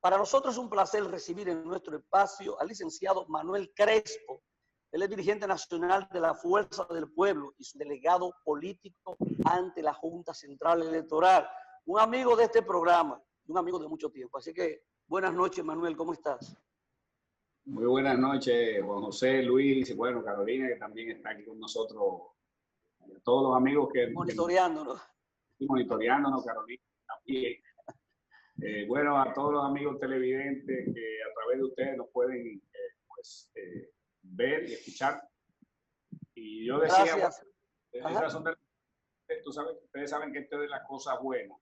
Para nosotros es un placer recibir en nuestro espacio al licenciado Manuel Crespo. Él es dirigente nacional de la Fuerza del Pueblo y su delegado político ante la Junta Central Electoral. Un amigo de este programa, un amigo de mucho tiempo. Así que buenas noches, Manuel, ¿cómo estás? Muy buenas noches, Juan José, Luis, y bueno, Carolina, que también está aquí con nosotros. A todos los amigos que monitoreándonos. Monitoreándonos, Carolina también. Bueno, a todos los amigos televidentes que a través de ustedes nos pueden ver y escuchar. Y yo decía, gracias. Ustedes saben que esto es de las cosas buenas.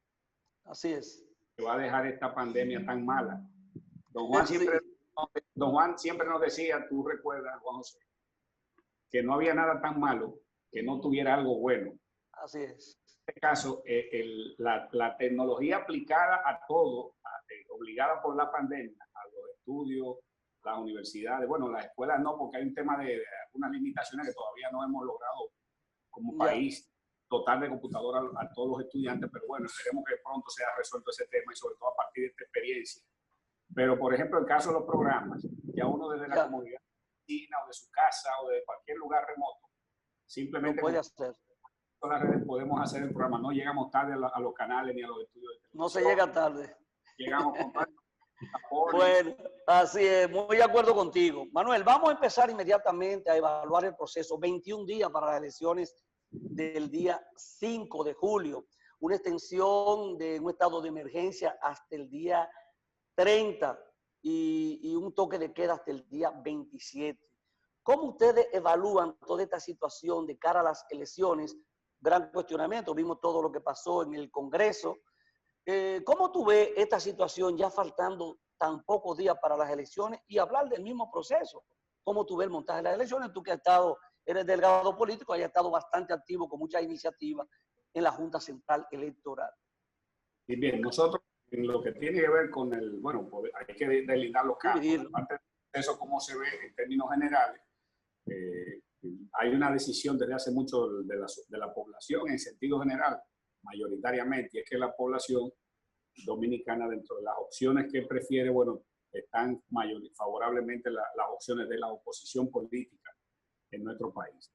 Así es. Que va a dejar esta pandemia tan mala. Don Juan siempre nos decía, tú recuerdas, Juan José, que no había nada tan malo que no tuviera algo bueno. Así es. En este caso, la tecnología aplicada a todo, obligada por la pandemia, a los estudios, las universidades, bueno, las escuelas no, porque hay un tema de algunas limitaciones que todavía no hemos logrado como país dotar de computadora a todos los estudiantes, pero bueno, esperemos que pronto sea resuelto ese tema y sobre todo a partir de esta experiencia. Pero, por ejemplo, el caso de los programas, ya uno desde la comunidad o de su casa o de cualquier lugar remoto, simplemente puede hacer. Con las redes podemos hacer el programa. No llegamos tarde a los canales ni a los estudios de televisión. No se llega tarde. Llegamos con bueno, así es, muy de acuerdo contigo. Manuel, vamos a empezar inmediatamente a evaluar el proceso. 21 días para las elecciones del día 5 de julio. Una extensión de un estado de emergencia hasta el día 30 y un toque de queda hasta el día 27. ¿Cómo ustedes evalúan toda esta situación de cara a las elecciones? Gran cuestionamiento, vimos todo lo que pasó en el Congreso. ¿Cómo tú ves esta situación ya faltando tan pocos días para las elecciones y hablar del mismo proceso? ¿Cómo tú ves el montaje de las elecciones? Tú que has estado, eres delegado político, has estado bastante activo con muchas iniciativas en la Junta Central Electoral. Y bien, nosotros en lo que tiene que ver con el, bueno, hay que delimitar los campos. Aparte de eso, cómo se ve en términos generales, hay una decisión desde hace mucho de la población en sentido general, mayoritariamente, y es que la población dominicana, dentro de las opciones que prefiere, bueno, están favorablemente las opciones de la oposición política en nuestro país.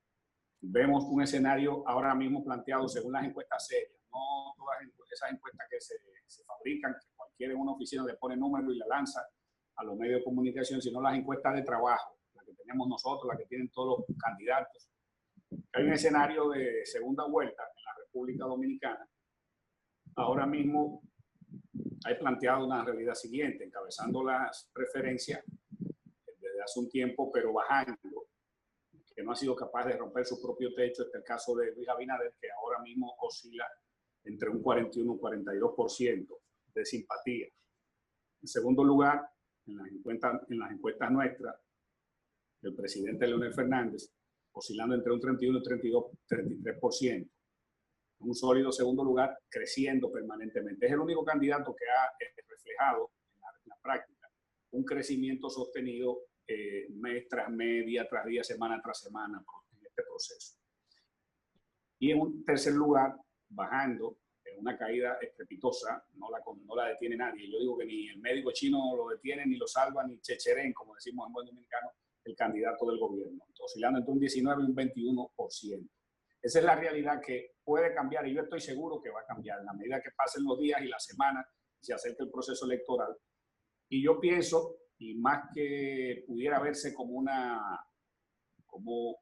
Vemos un escenario ahora mismo planteado según las encuestas serias, no todas esas encuestas que se fabrican, que cualquiera en una oficina le pone número y la lanza a los medios de comunicación, sino las encuestas de trabajo, las que tenemos nosotros, las que tienen todos los candidatos. Hay un escenario de segunda vuelta en la República Dominicana. Ahora mismo hay planteado una realidad siguiente, encabezando las preferencias desde hace un tiempo, pero bajando, que no ha sido capaz de romper su propio techo. Este es el caso de Luis Abinader, que ahora mismo oscila entre un 41 y un 42% de simpatía. En segundo lugar, en las encuestas nuestras, el presidente Leonel Fernández, oscilando entre un 31 y 33%. Un sólido segundo lugar, creciendo permanentemente. Es el único candidato que ha reflejado en la práctica un crecimiento sostenido mes tras mes, día tras día, semana tras semana en este proceso. Y en un tercer lugar, bajando en una caída estrepitosa, no la detiene nadie. Yo digo que ni el médico chino lo detiene, ni lo salva, ni Checheren, como decimos en buen dominicano, el candidato del gobierno, oscilando entre un 19 y un 21%. Esa es la realidad que puede cambiar y yo estoy seguro que va a cambiar en la medida que pasen los días y las semanas y se acerque el proceso electoral. Y yo pienso, y más que pudiera verse como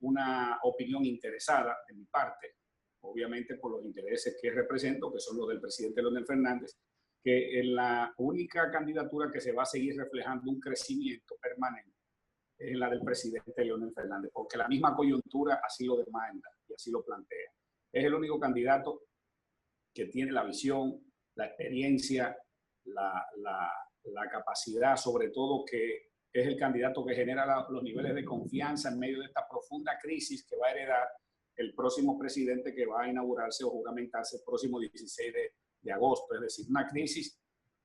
una opinión interesada de mi parte, obviamente por los intereses que represento, que son los del presidente Leonel Fernández, que en la única candidatura que se va a seguir reflejando un crecimiento permanente es la del presidente Leonel Fernández, porque la misma coyuntura así lo demanda y así lo plantea. Es el único candidato que tiene la visión, la experiencia, la capacidad, sobre todo que es el candidato que genera los niveles de confianza en medio de esta profunda crisis que va a heredar el próximo presidente que va a inaugurarse o juramentarse el próximo 16 de agosto. Es decir, una crisis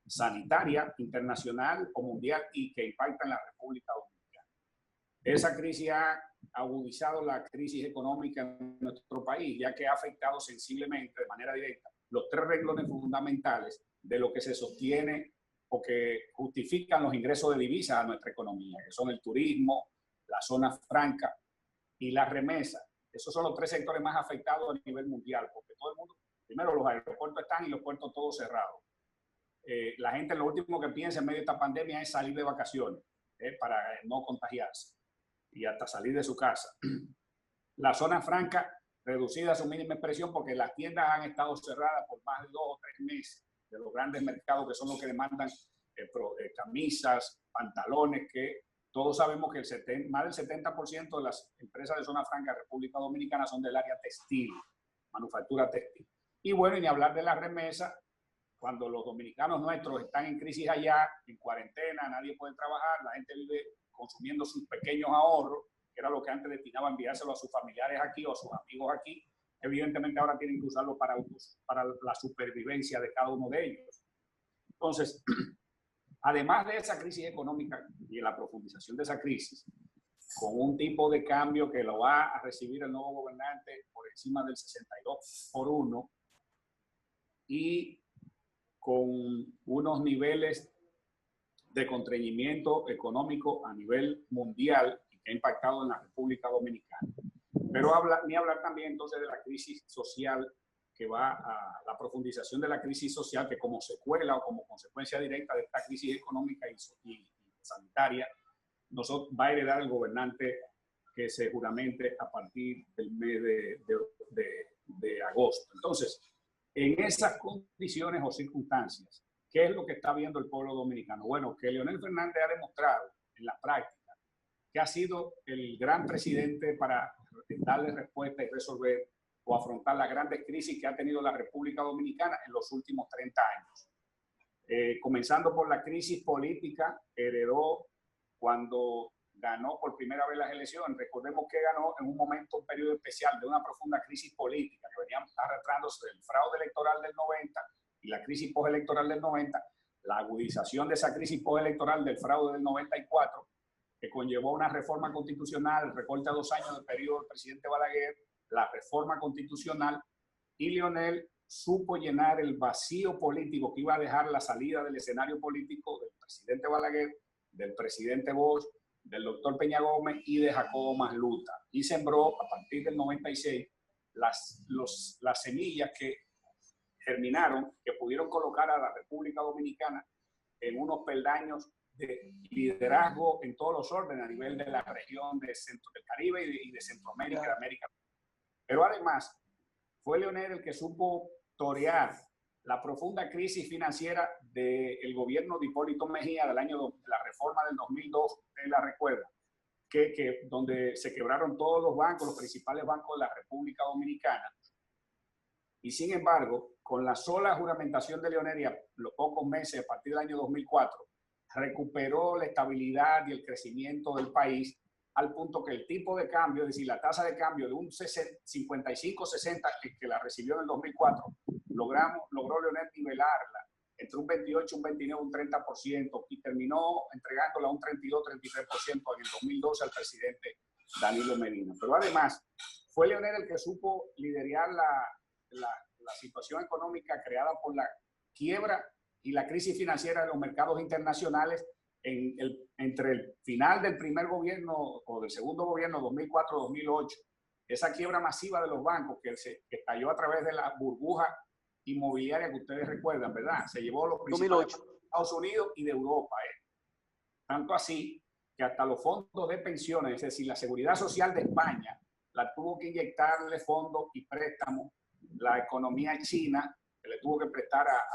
sanitaria, internacional o mundial y que impacta en la República Dominicana. Esa crisis ha agudizado la crisis económica en nuestro país, ya que ha afectado sensiblemente, de manera directa, los tres renglones fundamentales de lo que se sostiene o que justifican los ingresos de divisas a nuestra economía, que son el turismo, la zona franca y la remesa. Esos son los tres sectores más afectados a nivel mundial, porque todo el mundo, primero los aeropuertos están y los puertos todos cerrados. La gente lo último que piensa en medio de esta pandemia es salir de vacaciones para no contagiarse y hasta salir de su casa. La zona franca reducida a su mínima expresión porque las tiendas han estado cerradas por más de 2 o 3 meses de los grandes mercados que son los que demandan camisas, pantalones, que todos sabemos que más del 70% de las empresas de zona franca de República Dominicana son del área textil, manufactura textil. Y bueno, y ni hablar de la remesa, cuando los dominicanos nuestros están en crisis allá, en cuarentena, nadie puede trabajar, la gente vive consumiendo sus pequeños ahorros, que era lo que antes destinaba a enviárselo a sus familiares aquí o a sus amigos aquí, evidentemente ahora tienen que usarlo para la supervivencia de cada uno de ellos. Entonces, además de esa crisis económica y de la profundización de esa crisis, con un tipo de cambio que lo va a recibir el nuevo gobernante por encima del 62-1 y con unos niveles de contrañimiento económico a nivel mundial que ha impactado en la República Dominicana. Pero ni hablar también entonces de la crisis social que va a la profundización de la crisis social que como secuela o como consecuencia directa de esta crisis económica y sanitaria va a heredar el gobernante que seguramente a partir del mes de agosto. Entonces, en esas condiciones o circunstancias, ¿qué es lo que está viendo el pueblo dominicano? Bueno, que Leonel Fernández ha demostrado en la práctica que ha sido el gran presidente para darle respuesta y resolver o afrontar las grandes crisis que ha tenido la República Dominicana en los últimos 30 años. Comenzando por la crisis política que heredó cuando ganó por primera vez las elecciones. Recordemos que ganó en un momento, un periodo especial de una profunda crisis política que venía arrastrándose del fraude electoral del 90 y la crisis postelectoral del 90, la agudización de esa crisis postelectoral del fraude del 94, que conllevó una reforma constitucional, el recorte a 2 años del periodo del presidente Balaguer, la reforma constitucional, y Leonel supo llenar el vacío político que iba a dejar la salida del escenario político del presidente Balaguer, del presidente Bosch, del doctor Peña Gómez y de Jacobo Masluta. Y sembró a partir del 96 las semillas que germinaron, que pudieron colocar a la República Dominicana en unos peldaños de liderazgo en todos los órdenes a nivel de la región del Caribe y de Centroamérica, de América. Pero además, fue Leonel el que supo torear la profunda crisis financiera del gobierno de Hipólito Mejía del año de la reforma del 2002, usted la recuerda, donde se quebraron todos los bancos, los principales bancos de la República Dominicana. Y sin embargo, con la sola juramentación de Leonel y a los pocos meses, a partir del año 2004, recuperó la estabilidad y el crecimiento del país al punto que el tipo de cambio, es decir, la tasa de cambio de un 55-60 que la recibió en el 2004, logró Leonel nivelarla entre un 28, un 29, un 30% y terminó entregándola a un 32-33% en el 2012 al presidente Danilo Medina. Pero además, fue Leonel el que supo liderar la situación económica creada por la quiebra y la crisis financiera de los mercados internacionales entre el final del primer gobierno o del segundo gobierno 2004-2008, esa quiebra masiva de los bancos que estalló a través de la burbuja inmobiliaria que ustedes recuerdan, ¿verdad? Se llevó los principales de Estados Unidos y de Europa. Tanto así que hasta los fondos de pensiones, es decir, la Seguridad Social de España, la tuvo que inyectarle fondos y préstamos la economía china, que le tuvo que prestar a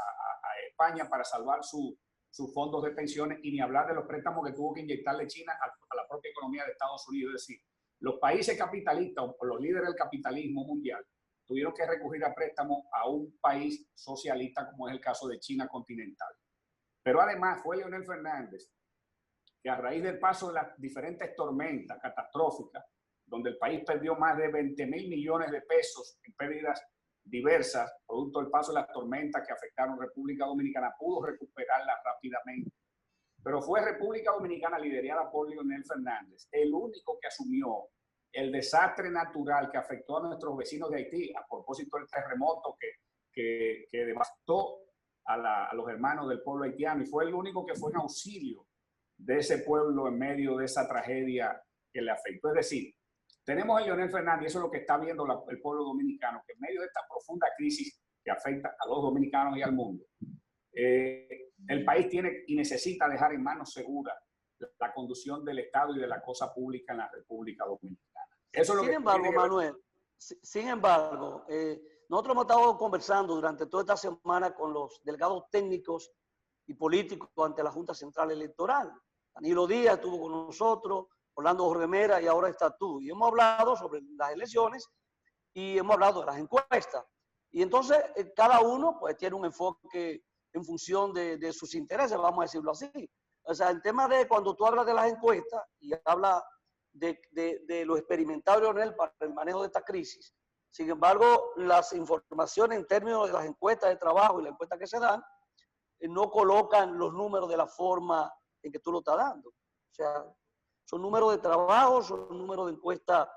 España para salvar sus fondos de pensiones, y ni hablar de los préstamos que tuvo que inyectarle China a la propia economía de Estados Unidos. Es decir, los países capitalistas o los líderes del capitalismo mundial tuvieron que recurrir a préstamos a un país socialista como es el caso de China continental. Pero además fue Leonel Fernández que a raíz del paso de las diferentes tormentas catastróficas, donde el país perdió más de 20.000 millones de pesos en pérdidas diversas, producto del paso de las tormentas que afectaron República Dominicana, pudo recuperarla rápidamente. Pero fue República Dominicana, liderada por Leonel Fernández, el único que asumió el desastre natural que afectó a nuestros vecinos de Haití, a propósito del terremoto que devastó a los hermanos del pueblo haitiano y fue el único que fue en auxilio de ese pueblo en medio de esa tragedia que le afectó. Es decir, tenemos a Leonel Fernández, eso es lo que está viendo el pueblo dominicano, que en medio de esta profunda crisis que afecta a los dominicanos y al mundo, el país tiene y necesita dejar en manos seguras la conducción del Estado y de la cosa pública en la República Dominicana. Eso es lo sin embargo, Manuel, sin embargo, nosotros hemos estado conversando durante toda esta semana con los delegados técnicos y políticos ante la Junta Central Electoral. Danilo Díaz estuvo con nosotros, Orlando Jorge Mera y ahora está tú. Y hemos hablado sobre las elecciones y hemos hablado de las encuestas. Y entonces cada uno pues tiene un enfoque en función de sus intereses, vamos a decirlo así. O sea, el tema de cuando tú hablas de las encuestas y hablas de lo experimentado, Leonel, para el manejo de esta crisis. Sin embargo, las informaciones en términos de las encuestas de trabajo y las encuestas que se dan, no colocan los números de la forma en que tú lo estás dando. O sea, son números de trabajo, son números de encuestas.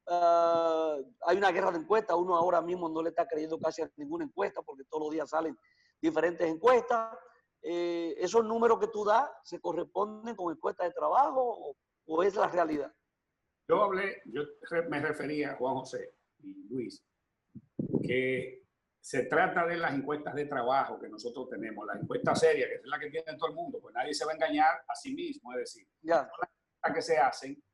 Hay una guerra de encuestas, uno ahora mismo no le está creyendo casi a ninguna encuesta porque todos los días salen diferentes encuestas. ¿Esos números que tú das se corresponden con encuestas de trabajo o es la realidad? Yo me refería, Juan José y Luis, que se trata de las encuestas de trabajo que nosotros tenemos, las encuestas serias, que es la que tiene todo el mundo, pues nadie se va a engañar a sí mismo, es decir, ya. Son las encuestas que se hacen,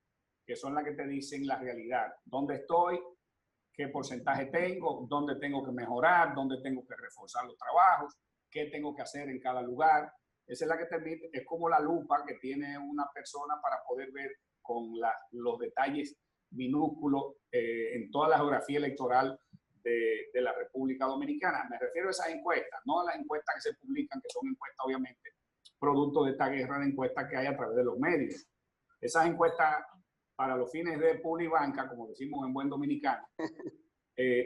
que son las que te dicen la realidad, dónde estoy, qué porcentaje tengo, dónde tengo que mejorar, dónde tengo que reforzar los trabajos, qué tengo que hacer en cada lugar. Esa es la que te permite, es como la lupa que tiene una persona para poder ver con los detalles minúsculos en toda la geografía electoral de la República Dominicana. Me refiero a esas encuestas, no a las encuestas que se publican, que son encuestas obviamente producto de esta guerra de encuestas que hay a través de los medios. Esas encuestas para los fines de publibanca, como decimos en buen dominicano,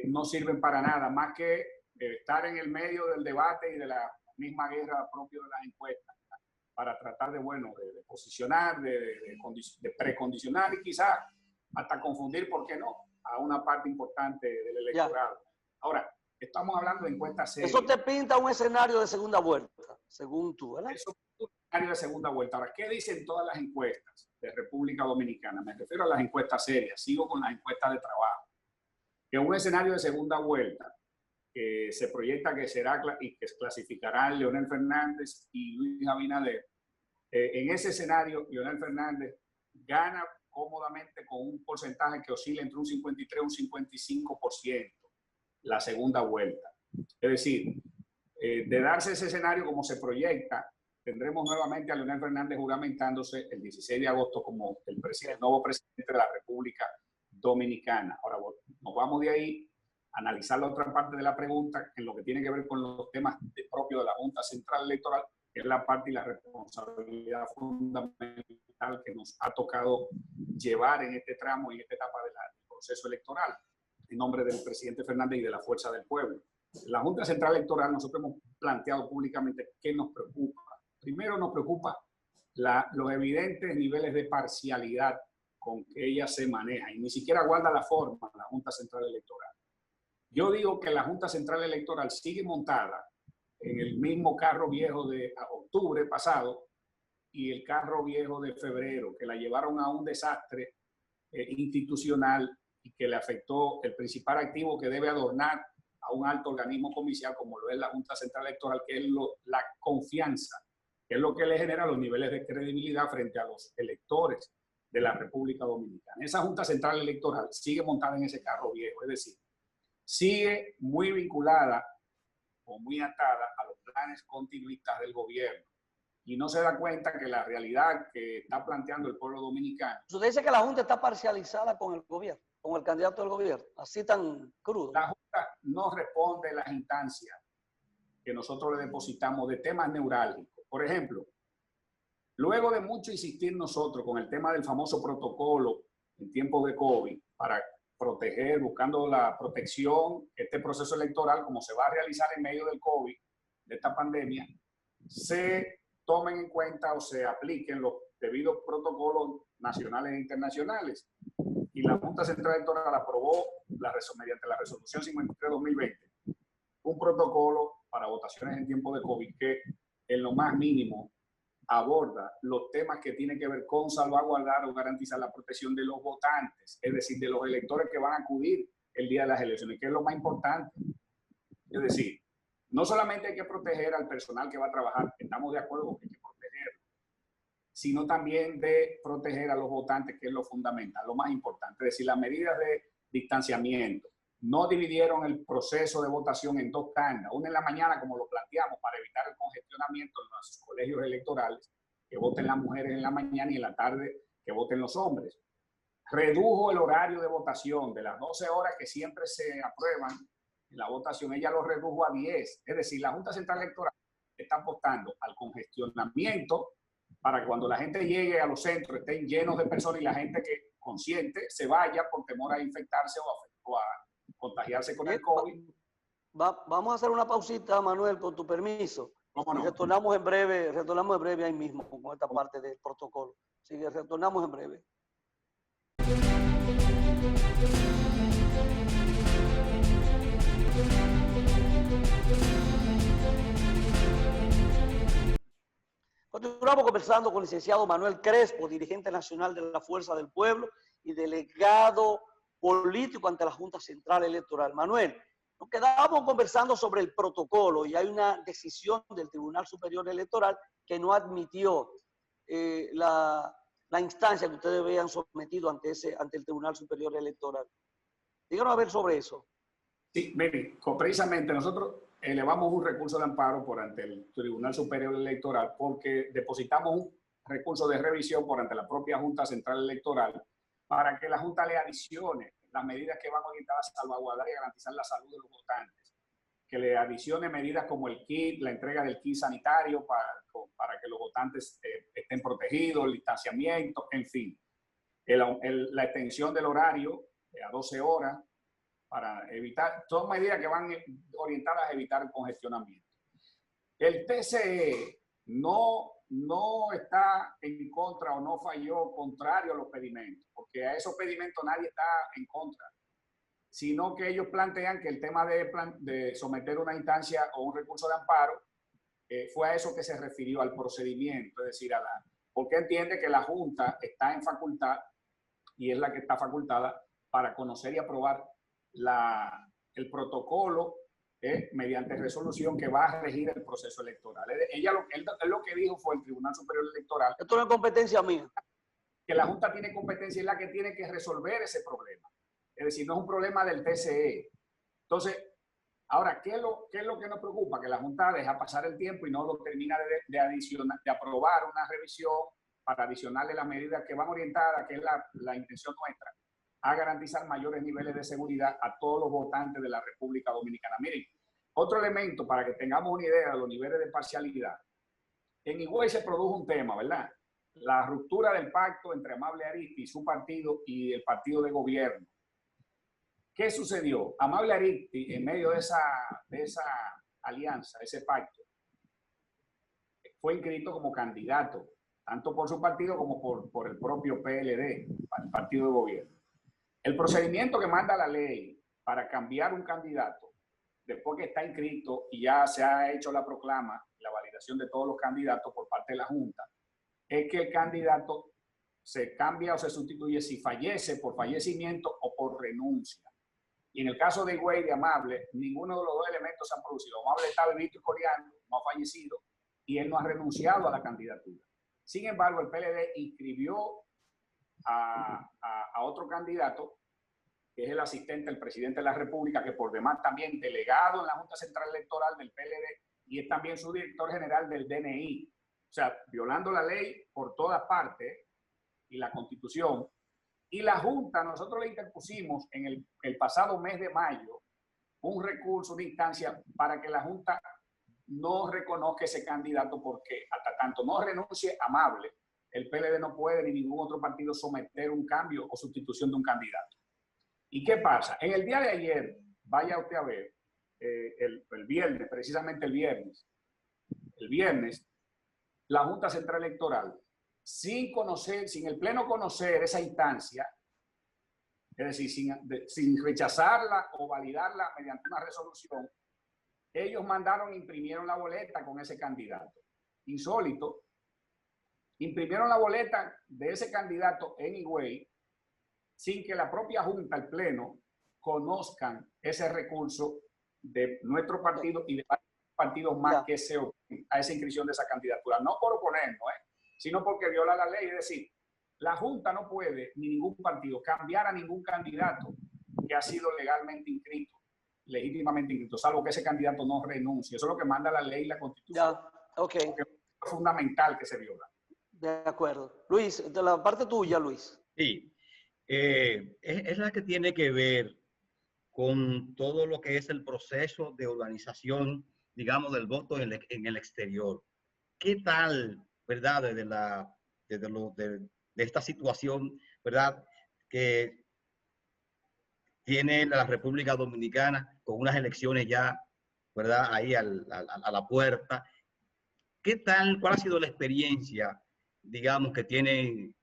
no sirven para nada, más que estar en el medio del debate y de la misma guerra propia de las encuestas, para tratar de, bueno, de posicionar, de precondicionar y quizás hasta confundir, ¿por qué no?, a una parte importante del electorado. Ya. Ahora, estamos hablando de encuestas serias. Eso te pinta un escenario de segunda vuelta, según tú, ¿verdad? Eso es un escenario de segunda vuelta. Ahora, ¿qué dicen todas las encuestas de República Dominicana? Me refiero a las encuestas serias, sigo con las encuestas de trabajo. Que un escenario de segunda vuelta se proyecta que será y que clasificarán Leonel Fernández y Luis Abinader. En ese escenario, Leonel Fernández gana cómodamente con un porcentaje que oscila entre un 53 y un 55% la segunda vuelta. Es decir, de darse ese escenario como se proyecta, tendremos nuevamente a Leonel Fernández juramentándose el 16 de agosto como el nuevo presidente de la República Dominicana. Ahora nos vamos de ahí a analizar la otra parte de la pregunta en lo que tiene que ver con los temas propios de la Junta Central Electoral, que es la parte y la responsabilidad fundamental que nos ha tocado llevar en este tramo y en esta etapa del proceso electoral, en nombre del presidente Fernández y de la Fuerza del Pueblo. La Junta Central Electoral, nosotros hemos planteado públicamente qué nos preocupa. Primero nos preocupa los evidentes niveles de parcialidad con que ella se maneja y ni siquiera guarda la forma la Junta Central Electoral. Yo digo que la Junta Central Electoral sigue montada en el mismo carro viejo de octubre pasado y el carro viejo de febrero, que la llevaron a un desastre institucional y que le afectó el principal activo que debe adornar a un alto organismo comicial como lo es la Junta Central Electoral, que es la confianza, que es lo que le genera los niveles de credibilidad frente a los electores de la República Dominicana. Esa Junta Central Electoral sigue montada en ese carro viejo, es decir, sigue muy vinculada o muy atada a los planes continuistas del gobierno y no se da cuenta que la realidad que está planteando el pueblo dominicano. Usted dice que la Junta está parcializada con el gobierno, con el candidato del gobierno, así tan crudo. La Junta no responde a las instancias que nosotros le depositamos de temas neurálgicos. Por ejemplo, luego de mucho insistir nosotros con el tema del famoso protocolo en tiempos de COVID para proteger, buscando la protección, este proceso electoral, como se va a realizar en medio del COVID, de esta pandemia, se tomen en cuenta o se apliquen los debidos protocolos nacionales e internacionales. Y la Junta Central Electoral aprobó mediante la resolución 53-2020 un protocolo para votaciones en tiempo de COVID que en lo más mínimo aborda los temas que tienen que ver con salvaguardar o garantizar la protección de los votantes, es decir, de los electores que van a acudir el día de las elecciones, que es lo más importante. Es decir, no solamente hay que proteger al personal que va a trabajar, estamos de acuerdo que hay que protegerlo, sino también de proteger a los votantes, que es lo fundamental, lo más importante. Es decir, las medidas de distanciamiento. No dividieron el proceso de votación en dos tandas, una en la mañana, como lo planteamos, para evitar el congestionamiento en los colegios electorales, que voten las mujeres en la mañana y en la tarde que voten los hombres. Redujo el horario de votación de las 12 horas que siempre se aprueban en la votación, ella lo redujo a 10. Es decir, la Junta Central Electoral está apostando al congestionamiento para que cuando la gente llegue a los centros estén llenos de personas y la gente que consciente se vaya por temor a infectarse o a contagiarse con el COVID. Vamos a hacer una pausita, Manuel, con tu permiso. ¿Cómo no? Y retornamos en breve ahí mismo con esta parte del protocolo. Así que retornamos en breve. Continuamos conversando con el licenciado Manuel Crespo, dirigente nacional de la Fuerza del Pueblo y delegado político ante la Junta Central Electoral. Manuel, nos quedábamos conversando sobre el protocolo y hay una decisión del Tribunal Superior Electoral que no admitió la instancia que ustedes habían sometido ante el Tribunal Superior Electoral. Díganos a ver sobre eso. Sí, mire, precisamente nosotros elevamos un recurso de amparo por ante el Tribunal Superior Electoral porque depositamos un recurso de revisión por ante la propia Junta Central Electoral para que la Junta le adicione las medidas que van orientadas a salvaguardar y garantizar la salud de los votantes, que le adicione medidas como el kit, la entrega del kit sanitario para que los votantes estén protegidos, el distanciamiento, en fin, la extensión del horario a 12 horas, para evitar, todas medidas que van orientadas a evitar el congestionamiento. El TCE no está en contra o no falló contrario a los pedimentos, porque a esos pedimentos nadie está en contra, sino que ellos plantean que el tema de someter una instancia o un recurso de amparo fue a eso que se refirió, al procedimiento, es decir, porque entiende que la Junta está en facultad y es la que está facultada para conocer y aprobar el protocolo mediante resolución que va a regir el proceso electoral. Él lo que dijo fue el Tribunal Superior Electoral. Esto no es competencia mía. Que la Junta tiene competencia y es la que tiene que resolver ese problema. Es decir, no es un problema del TCE. Entonces, ahora, ¿qué es lo que nos preocupa? Que la Junta deja pasar el tiempo y no lo termina de aprobar una revisión para adicionarle las medidas que van orientadas, que es la intención nuestra, a garantizar mayores niveles de seguridad a todos los votantes de la República Dominicana. Miren, otro elemento para que tengamos una idea de los niveles de parcialidad. En Higüey se produjo un tema, ¿verdad? La ruptura del pacto entre Amable Arizpe y su partido y el partido de gobierno. ¿Qué sucedió? Amable Arizpe, en medio de esa alianza, ese pacto, fue inscrito como candidato, tanto por su partido como por el propio PLD, el partido de gobierno. El procedimiento que manda la ley para cambiar un candidato, después que está inscrito y ya se ha hecho la proclama, la validación de todos los candidatos por parte de la Junta, es que el candidato se cambia o se sustituye si fallece por fallecimiento o por renuncia. Y en el caso de Higüey, de Amable, ninguno de los dos elementos se han producido. Amable está vivito y coreano, no ha fallecido, y él no ha renunciado a la candidatura. Sin embargo, el PLD inscribió a otro candidato, que es el asistente del presidente de la República, que por demás también delegado en la Junta Central Electoral del PLD y es también su director general del DNI. O sea, violando la ley por todas partes y la Constitución. Y la Junta, nosotros le interpusimos en el pasado mes de mayo un recurso de instancia para que la Junta no reconozca ese candidato, porque hasta tanto no renuncie Amable, el PLD no puede ni ningún otro partido someter un cambio o sustitución de un candidato. ¿Y qué pasa? En el día de ayer, vaya usted a ver, el viernes, precisamente el viernes, la Junta Central Electoral, sin el Pleno conocer esa instancia, es decir, sin rechazarla o validarla mediante una resolución, ellos mandaron, imprimieron la boleta con ese candidato. Insólito. Imprimieron la boleta de ese candidato en Higüey sin que la propia Junta, el Pleno, conozcan ese recurso de nuestro partido y de varios partidos más que se oponen a esa inscripción de esa candidatura. No por oponernos, sino porque viola la ley. Es decir, la Junta no puede, ni ningún partido, cambiar a ningún candidato que ha sido legalmente inscrito, legítimamente inscrito, salvo que ese candidato no renuncie. Eso es lo que manda la ley y la Constitución. Es fundamental que se viola. De acuerdo. Luis, de la parte tuya, Luis. Sí, es la que tiene que ver con todo lo que es el proceso de organización, digamos, del voto en el exterior. ¿Qué tal, verdad, de esta situación, verdad, que tiene la República Dominicana con unas elecciones ya, verdad, ahí a la puerta? ¿Qué tal, cuál ha sido la experiencia, digamos, que tienen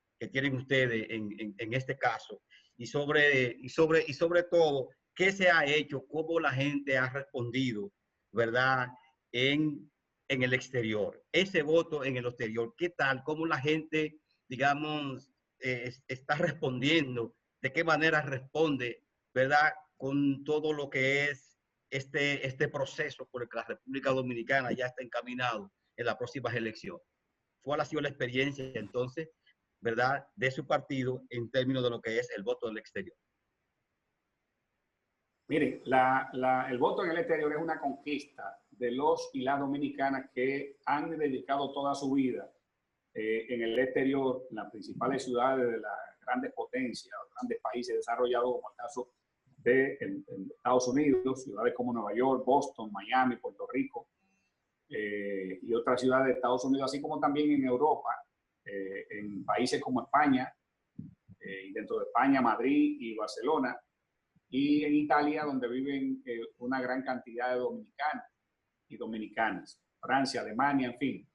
ustedes en este caso? Y sobre todo, ¿qué se ha hecho? ¿Cómo la gente ha respondido, verdad, en el exterior? Ese voto en el exterior, ¿qué tal? ¿Cómo la gente, digamos, está respondiendo? ¿De qué manera responde, verdad, con todo lo que es este proceso por el que la República Dominicana ya está encaminado en las próximas elecciones? ¿Cuál ha sido la experiencia entonces, verdad, de su partido en términos de lo que es el voto del exterior? Miren, el voto en el exterior es una conquista de los y las dominicanas que han dedicado toda su vida en el exterior, en las principales ciudades de las grandes potencias, grandes países desarrollados, como el caso de Estados Unidos, ciudades como Nueva York, Boston, Miami, Puerto Rico, y otras ciudades de Estados Unidos, así como también en Europa, en países como España, y dentro de España, Madrid y Barcelona, y en Italia, donde viven una gran cantidad de dominicanos y dominicanas, Francia, Alemania, en fin.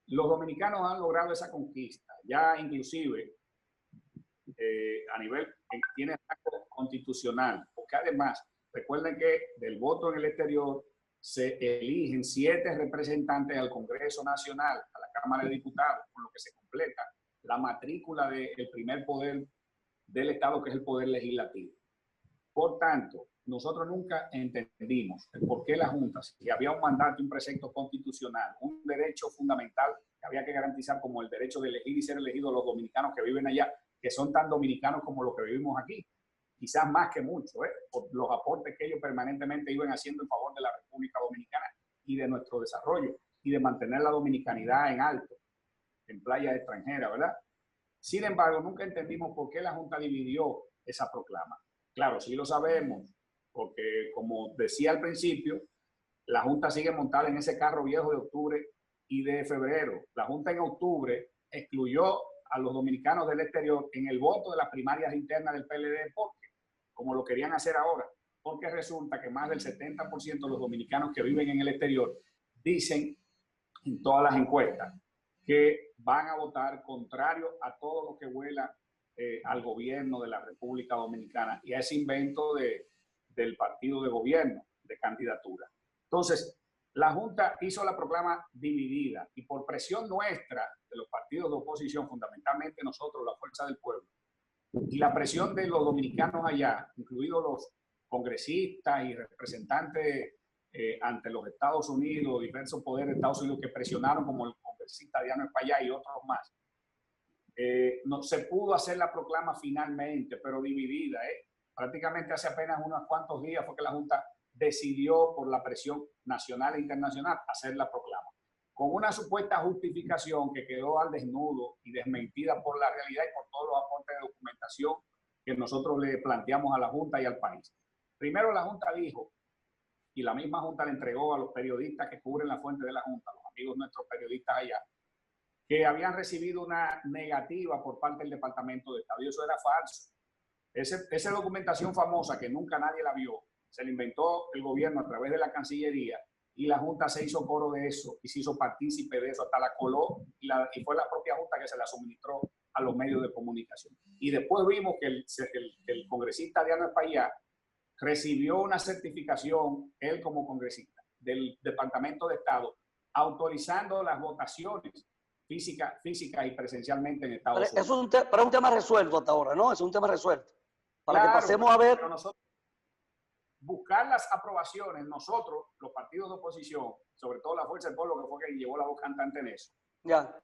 Los dominicanos han logrado esa conquista, ya inclusive a nivel, tiene rango constitucional, porque además, recuerden que del voto en el exterior se eligen 7 representantes al Congreso Nacional, a la Cámara de Diputados, con lo que se completa la matrícula del primer poder del Estado, que es el poder legislativo. Por tanto, nosotros nunca entendimos el por qué la Junta, si había un mandato, un precepto constitucional, un derecho fundamental que había que garantizar como el derecho de elegir y ser elegidos los dominicanos que viven allá, que son tan dominicanos como los que vivimos aquí, quizás más que mucho, por los aportes que ellos permanentemente iban haciendo en favor de la República Dominicana y de nuestro desarrollo y de mantener la dominicanidad en alto, en playas extranjeras, ¿verdad? Sin embargo, nunca entendimos por qué la Junta dividió esa proclama. Claro, sí lo sabemos, porque como decía al principio, la Junta sigue montada en ese carro viejo de octubre y de febrero. La Junta en octubre excluyó a los dominicanos del exterior en el voto de las primarias internas del PLD, porque, como lo querían hacer ahora, porque resulta que más del 70% de los dominicanos que viven en el exterior dicen en todas las encuestas que van a votar contrario a todo lo que huela al gobierno de la República Dominicana y a ese invento del partido de gobierno, de candidatura. Entonces, la Junta hizo la proclama dividida y por presión nuestra, de los partidos de oposición, fundamentalmente nosotros, la Fuerza del Pueblo, y la presión de los dominicanos allá, incluidos los congresistas y representantes ante los Estados Unidos, diversos poderes de Estados Unidos que presionaron, como el congresista Diano Espaillá y otros más, no se pudo hacer la proclama finalmente, pero dividida. Prácticamente hace apenas unos cuantos días fue que la Junta decidió, por la presión nacional e internacional, hacer la proclama, con una supuesta justificación que quedó al desnudo y desmentida por la realidad y por todos los aportes de documentación que nosotros le planteamos a la Junta y al país. Primero la Junta dijo, y la misma Junta le entregó a los periodistas que cubren la fuente de la Junta, los amigos nuestros periodistas allá, que habían recibido una negativa por parte del Departamento de Estado, y eso era falso. Esa documentación famosa que nunca nadie la vio, se la inventó el gobierno a través de la Cancillería, y la Junta se hizo coro de eso y se hizo partícipe de eso, hasta la coló y fue la propia Junta que se la suministró a los medios de comunicación. Y después vimos que el congresista Diano Espaillá recibió una certificación, él como congresista, del Departamento de Estado, autorizando las votaciones físicas y presencialmente en Estados Unidos. Pero es un tema resuelto hasta ahora, ¿no? Es un tema resuelto. Para claro, que pasemos a ver. Pero nosotros, buscar las aprobaciones, nosotros, los partidos de oposición, sobre todo la Fuerza del Pueblo, que fue quien llevó la voz cantante en eso, ya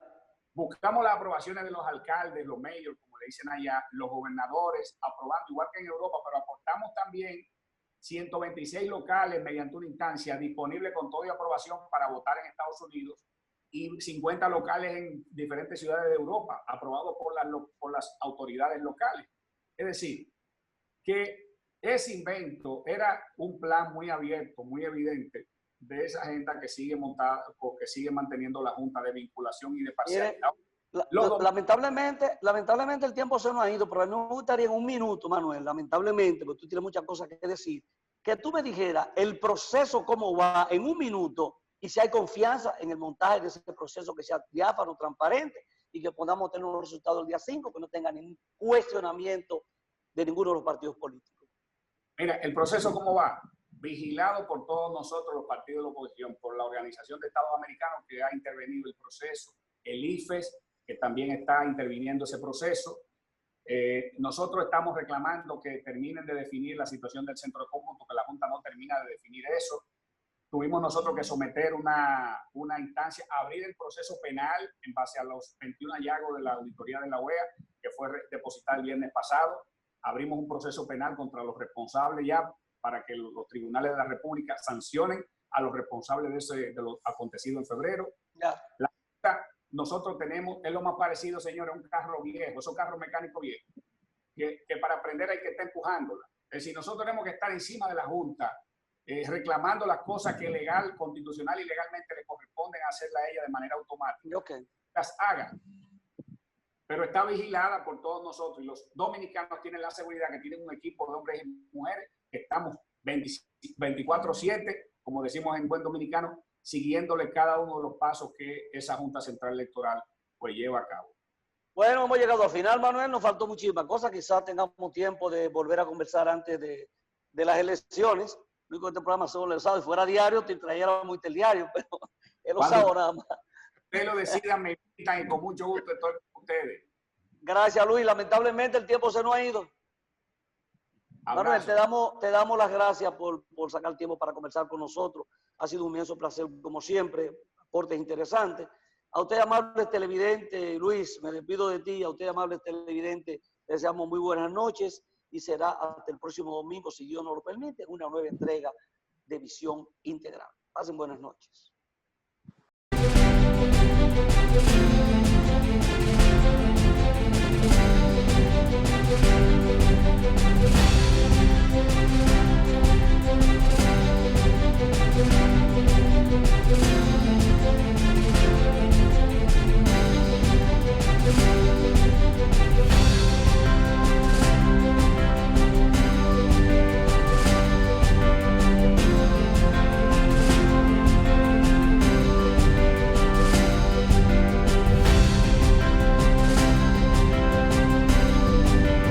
buscamos las aprobaciones de los alcaldes, los mayors, como le dicen allá, los gobernadores, aprobando igual que en Europa, pero aportamos también 126 locales mediante una instancia disponible con toda aprobación para votar en Estados Unidos y 50 locales en diferentes ciudades de Europa, aprobados por las autoridades locales. Es decir, que ese invento era un plan muy abierto, muy evidente de esa agenda que sigue montada, que sigue manteniendo la Junta de Vinculación y de Parcialidad. Lamentablemente el tiempo se nos ha ido, pero a mí me gustaría en un minuto, Manuel, lamentablemente, porque tú tienes muchas cosas que decir, que tú me dijeras el proceso cómo va en un minuto y si hay confianza en el montaje de ese proceso, que sea diáfano, transparente y que podamos tener un resultado el día 5 que no tenga ningún cuestionamiento de ninguno de los partidos políticos. Mira, el proceso cómo va, vigilado por todos nosotros los partidos de la oposición, por la Organización de Estados Americanos que ha intervenido el proceso, el IFES que también está interviniendo ese proceso. Nosotros estamos reclamando que terminen de definir la situación del centro de cómputo, que la Junta no termina de definir eso. Tuvimos nosotros que someter una instancia, abrir el proceso penal en base a los 21 hallazgos de la auditoría de la OEA, que fue depositada el viernes pasado. Abrimos un proceso penal contra los responsables ya para que los tribunales de la República sancionen a los responsables de lo acontecido en febrero. Ya. Nosotros tenemos, es lo más parecido, señores, a un carro viejo, esos carros mecánicos viejos, que para aprender hay que estar empujándola. Es decir, nosotros tenemos que estar encima de la Junta, reclamando las cosas que legal, constitucional y legalmente le corresponden hacerla a ella de manera automática. Okay. Las haga. Pero está vigilada por todos nosotros y los dominicanos tienen la seguridad que tienen un equipo de hombres y mujeres que estamos 24/7, como decimos en buen dominicano, siguiéndole cada uno de los pasos que esa Junta Central Electoral pues lleva a cabo. Bueno, hemos llegado al final, Manuel, nos faltó muchísimas cosas, quizás tengamos tiempo de volver a conversar antes de las elecciones. Lo único que este programa solo el sábado, y fuera diario, te trajéramos el diario, pero es los sábados nada más. Usted lo decida, me invitan y con mucho gusto estoy con ustedes. Gracias, Luis. Lamentablemente el tiempo se nos ha ido. Abrazo. Manuel, te damos las gracias por sacar tiempo para conversar con nosotros. Ha sido un inmenso placer, como siempre, aportes interesantes. A usted, amable televidente, Luis, me despido de ti. A usted, amable televidente, le deseamos muy buenas noches y será hasta el próximo domingo, si Dios nos lo permite, una nueva entrega de Visión Integral. Pasen buenas noches.